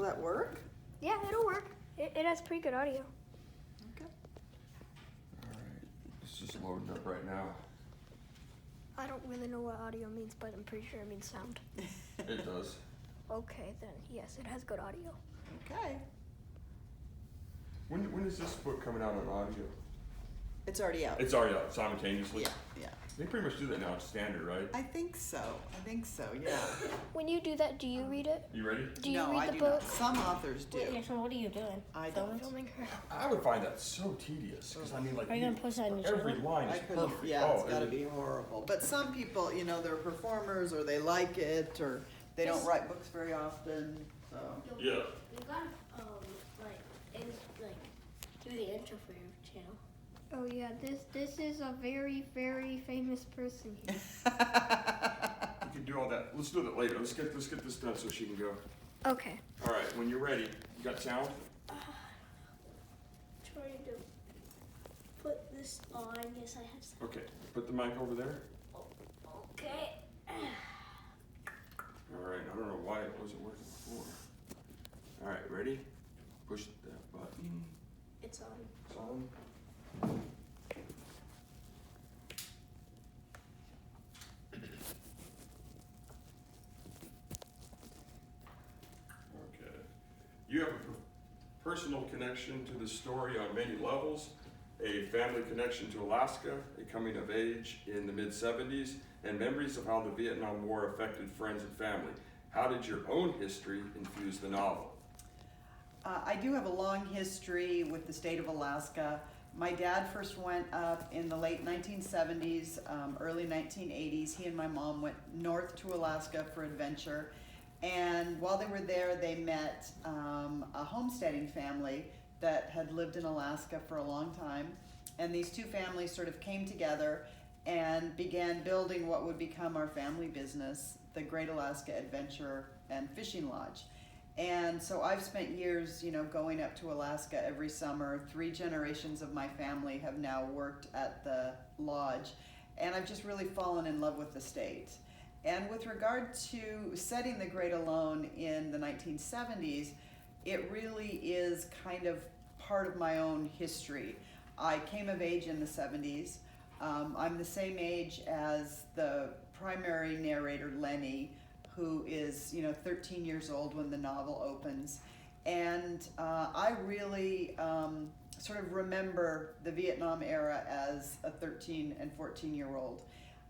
that work? Yeah, it'll work. It has pretty good audio. Okay. Alright, it's just loading up right now. I don't really know what audio means, but I'm pretty sure it means sound. It does. Okay, then yes, it has good audio. Okay. When is this book coming out on audio? It's already out. It's already out simultaneously? Yeah. They pretty much do that now, it's standard, right? I think so, yeah. When you do that, do you read it? You ready? Do you No, read I the do book? not. Some authors do. Yeah, so what are you doing? I don't. Filming her. I would find that so tedious, because I mean, like, Are you gonna post that on your every channel? line I is couldn't, perfect. yeah, it's Oh, gotta it- be horrible. But some people, they're performers, or they like it, or they don't write books very often, so. Yeah. You gotta do the intro for your channel. Oh yeah, this is a very, very famous person here. You can do all that. Let's do that later. Let's get this done so she can go. Okay. All right, when you're ready, you got sound? Trying to put this on. Yes, I have some. Okay, put the mic over there. Okay. All right, I don't know why it wasn't working before. All right, ready? Push that button. It's on. It's on. Okay. You have a personal connection to the story on many levels, a family connection to Alaska, a coming of age in the mid-70s, and memories of how the Vietnam War affected friends and family. How did your own history infuse the novel? I do have a long history with the state of Alaska. My dad first went up in the late 1970s, early 1980s. He and my mom went north to Alaska for adventure. And while they were there, they met a homesteading family that had lived in Alaska for a long time. And these two families sort of came together and began building what would become our family business, the Great Alaska Adventure and Fishing Lodge. And so I've spent years, going up to Alaska every summer. 3 generations of my family have now worked at the lodge, and I've just really fallen in love with the state. And with regard to setting the Great Alone in the 1970s, it really is kind of part of my own history. I came of age in the 70s. I'm the same age as the primary narrator, Lenny, who is 13 years old when the novel opens. And I really sort of remember the Vietnam era as a 13 and 14-year-old.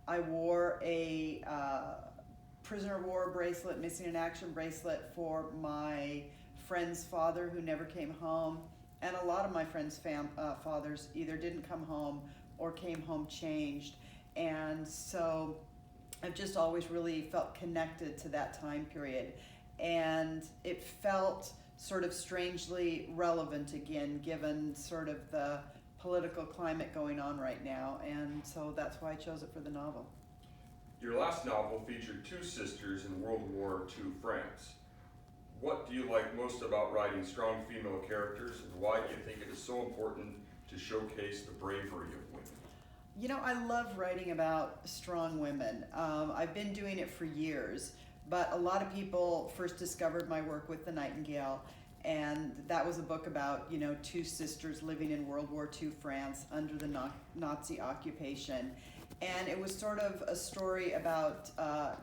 I wore a prisoner of war bracelet, missing in action bracelet for my friend's father who never came home. And a lot of my friends' fathers either didn't come home or came home changed. And so I've just always really felt connected to that time period. And it felt sort of strangely relevant again, given sort of the political climate going on right now. And so that's why I chose it for the novel. Your last novel featured 2 sisters in World War II France. What do you like most about writing strong female characters, and why do you think it is so important to showcase the bravery of women? I love writing about strong women. I've been doing it for years, but a lot of people first discovered my work with The Nightingale, and that was a book about, 2 sisters living in World War II France under the Nazi occupation. And it was sort of a story about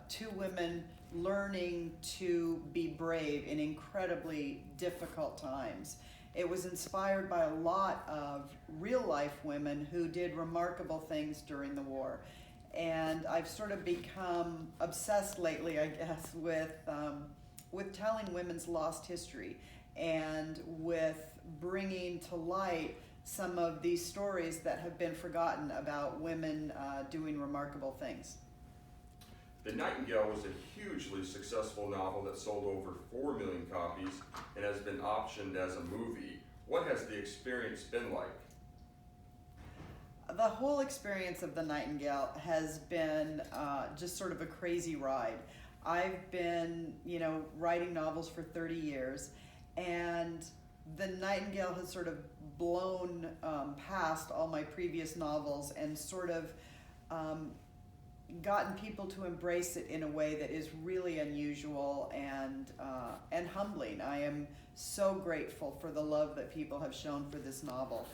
2 women learning to be brave in incredibly difficult times. It was inspired by a lot of real-life women who did remarkable things during the war. And I've sort of become obsessed lately, I guess, with telling women's lost history and with bringing to light some of these stories that have been forgotten about women doing remarkable things. The Nightingale was a hugely successful novel that sold over 4 million copies and has been optioned as a movie. What has the experience been like? The whole experience of The Nightingale has been just sort of a crazy ride. I've been, writing novels for 30 years, and The Nightingale has sort of blown past all my previous novels and sort of gotten people to embrace it in a way that is really unusual and humbling. I am so grateful for the love that people have shown for this novel.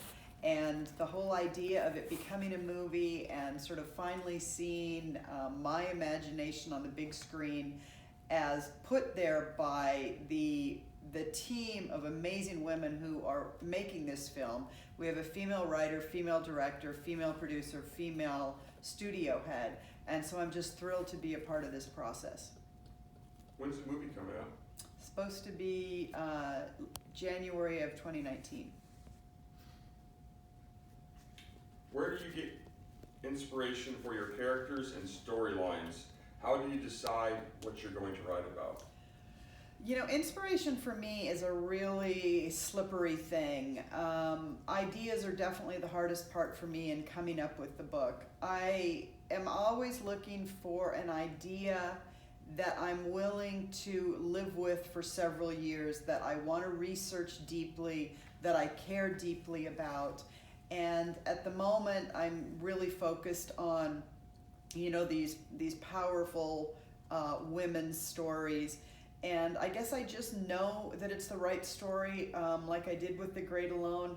And the whole idea of it becoming a movie and sort of finally seeing my imagination on the big screen as put there by the team of amazing women who are making this film. We have a female writer, female director, female producer, female studio head, and so I'm just thrilled to be a part of this process. When's the movie coming out? Supposed to be January of 2019. Where do you get inspiration for your characters and storylines? How do you decide what you're going to write about? You know, inspiration for me is a really slippery thing. Ideas are definitely the hardest part for me in coming up with the book. I am always looking for an idea that I'm willing to live with for several years, that I want to research deeply, that I care deeply about. And at the moment, I'm really focused on, you know, these powerful women's stories. And I guess I just know that it's the right story, like I did with The Great Alone,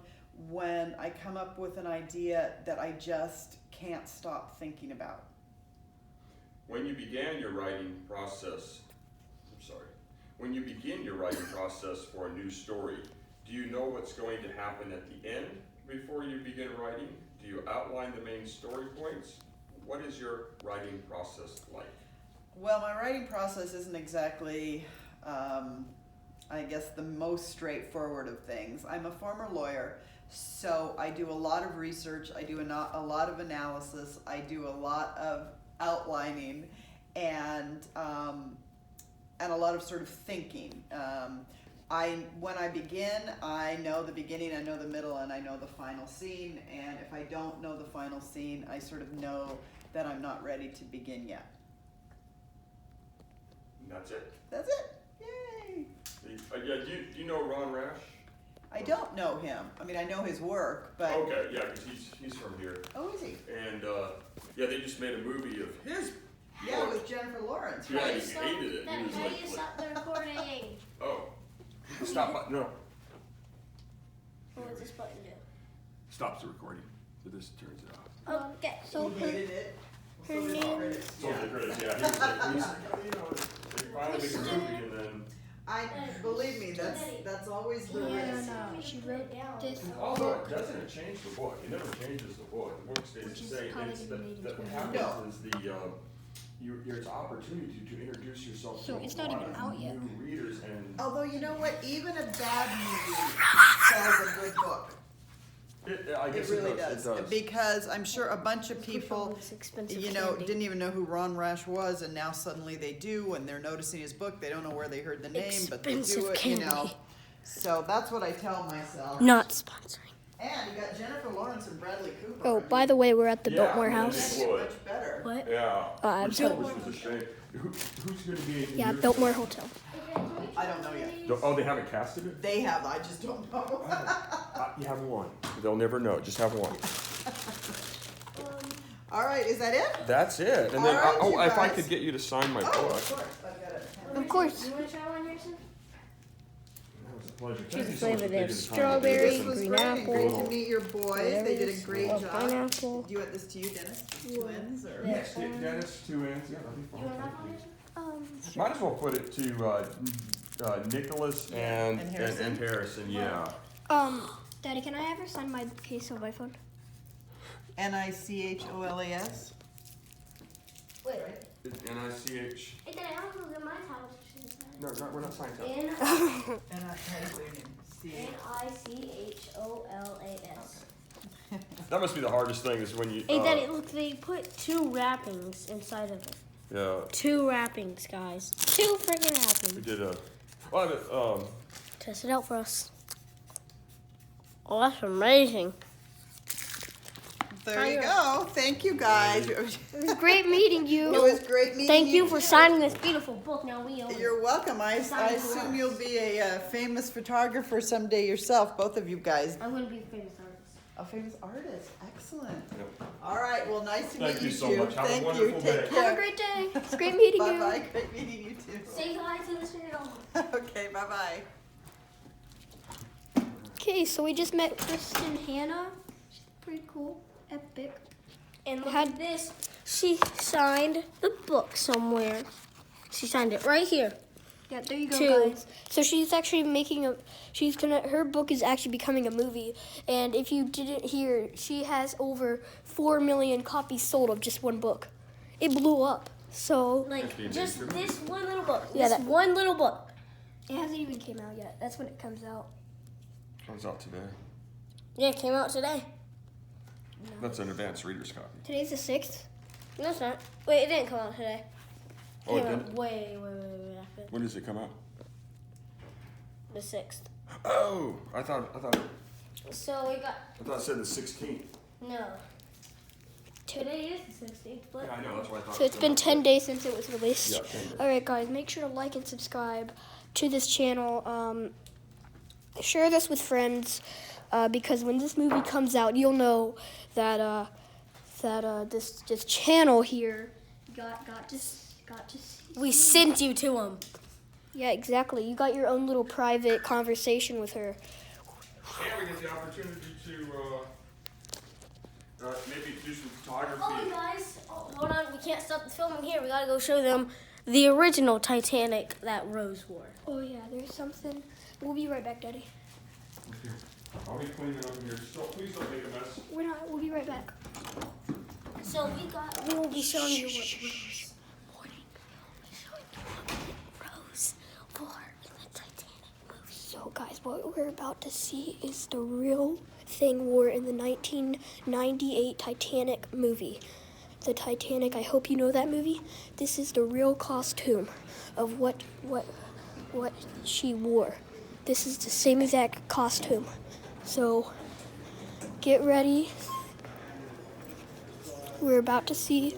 when I come up with an idea that I just can't stop thinking about. When you began your writing process, when you begin your writing process for a new story, do you know what's going to happen at the end before you begin writing? Do you outline the main story points? What is your writing process like? Well, my writing process isn't exactly, I guess, the most straightforward of things. I'm a former lawyer, so I do a lot of research, I do a lot of analysis, I do a lot of outlining, and a lot of sort of thinking. When I begin, I know the beginning, I know the middle, and I know the final scene, and if I don't know the final scene, I sort of know that I'm not ready to begin yet. And that's it. That's it. Yay! Yeah, do you know Ron Rash? I don't know him. I mean, I know his work, but... Okay, yeah, because he's from here. Oh, is he? And yeah, they just made a movie of his. Yeah, with Jennifer Lawrence, Yeah, right? he hated it. He was Now like, you stop the recording. oh, stop. No, What does this button do? stops the recording. So this turns it off. Okay. So He hated it. her So did the name- critics. So the critics, yeah, he was like, you know, if you finally make a movie and then. Believe me, that's always the risk. she wrote this Although it doesn't change the book, it never changes the book. The book stays Which the is same. probably It's gonna be made in what 2020. happens is there's opportunity to introduce yourself So to it's a not lot even of out yet. new readers and. Although, you know what? Even a bad movie sells a good book. I It guess really It does. does. Because I'm sure a bunch of people, This expensive you know, candy. didn't even know who Ron Rash was, and now suddenly they do, and they're noticing his book. They don't know where they heard the name, but they do Expensive it, you know. candy. So that's what I tell myself. Not sponsoring. And you got Jennifer Lawrence and Bradley Cooper. Oh, by the way, we're at the Yeah, Biltmore yeah, house. it would. Much better. What? Yeah. I'm Which so- was a shame. Who's going to be in Yeah, your- Biltmore Hotel. I don't know yet. Oh, they haven't casted it? They have, I just don't know. You have one. They'll never know. Just have one. All right, is that it? That's it. And then, All right, you if I guys. could get you to sign my Oh, book. of course. I've got it. Of course. You want to try one, Harrison? That was a pleasure. Choose Thank the you so much flavor for there. taking the time to do Strawberry, this. This was green great. apple, Great to meet your boys. They did a great Oh, job. pineapple. Do you want this to you, Dennis? Twins or? Yes, Dennis, 2 ends. Yeah, that'd be You fine. want to have one, Harrison? Might as well put it to Nicholas and And Harrison? Harrison, yeah. Daddy, can I ever sign my case of iPhone? Nicholas? Wait. N-I-C-H. Hey, Daddy, I don't know that my house is No, we're not signing that. Nicholas. That must be the hardest thing is when you. Hey, Daddy, look, they put 2 wrappings inside of it. Yeah, 2 wrappings, guys. 2 freaking we wrappings. did a. Well, Test it out for us. Oh, that's amazing. There you go. Thank you, guys. It It was great meeting you. was great meeting Thank you you. for signing this beautiful book. Now we own it. You're welcome. I assume you'll be a famous photographer someday yourself, both of you guys. I'm going to be a famous artist. A famous artist. Excellent. Yep. All right. Well, nice to Thank meet you you so two. much. Have a Thank you. wonderful Take day. care. Have a great day. It's great meeting you. Bye bye. Great meeting you too. Say hi to the channel. Okay. Bye bye. Okay, so we just met Kristen Hannah. She's pretty cool. Epic. And look Had- at this. She signed the book somewhere. She signed it right here. Yeah, there you go, Two. guys. So she's actually her book is actually becoming a movie. And if you didn't hear, she has over 4 million copies sold of just one book. It blew up. So Like 15 just days. this one little book. Yeah, This that- one little book. it hasn't even came out yet. That's when it comes out. Comes out today. Yeah, it came out today. That's an advanced reader's copy. Today's the 6th. No, it's not. Wait, it didn't come out today. Oh, it Came out did? way after When does it come out? the 6th. Oh, I thought So we got it said the 16th. no. Today is the 16th, but Yeah, I know. That's what I thought. So it's been 10 days since it was released. Yeah, 10 days. All right, guys, make sure to like and subscribe to this channel. Share this with friends because when this movie comes out, you'll know that this channel here got to see. we sent you to him. Yeah, exactly. You got your own little private conversation with her. And we get the opportunity to maybe do some photography. Oh, guys, hold on. We can't stop the filming here. We gotta go show them the original Titanic that Rose wore. Oh yeah, there's something. We'll be right back, Daddy. I'll be cleaning up here. So please don't make a mess. We're not. We'll be right back. So we will be showing you what Rose wore in the Titanic movie. So, guys, what we're about to see is the real thing wore in the 1998 Titanic movie. The Titanic, I hope you know that movie. This is the real costume of what she wore. This is the same exact costume. So, get ready. We're about to see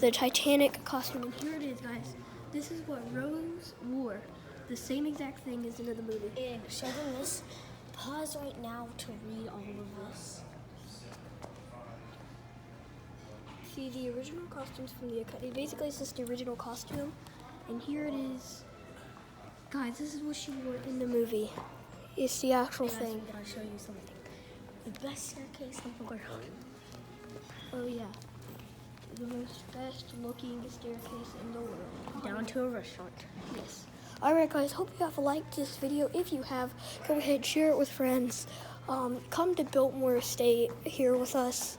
the Titanic costume. And here it is, guys. This is what Rose wore. The same exact thing as in the movie. And show them this. Pause right now to read all of this. See the original costumes from the basically it's just the original costume, and here it is. Guys, this is what she wore in the movie. It's the actual Guys, thing. I'm gonna show you something. The best staircase in the world. Oh yeah, the most best looking staircase in the world. Down to a restaurant. Yes. All right, guys. Hope you have liked this video. If you have, go ahead, share it with friends. Come to Biltmore Estate here with us.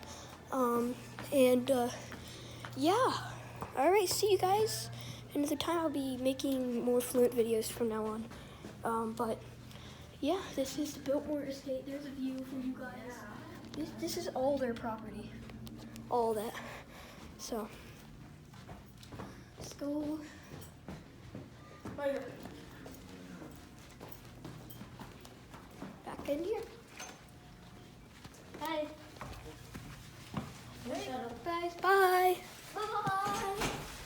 Yeah. All right. See you guys another time. I'll be making more Fluent videos from now on. But yeah, this is the Biltmore Estate. There's a view for you guys. This is all their property. All that. So let's go. Back in here.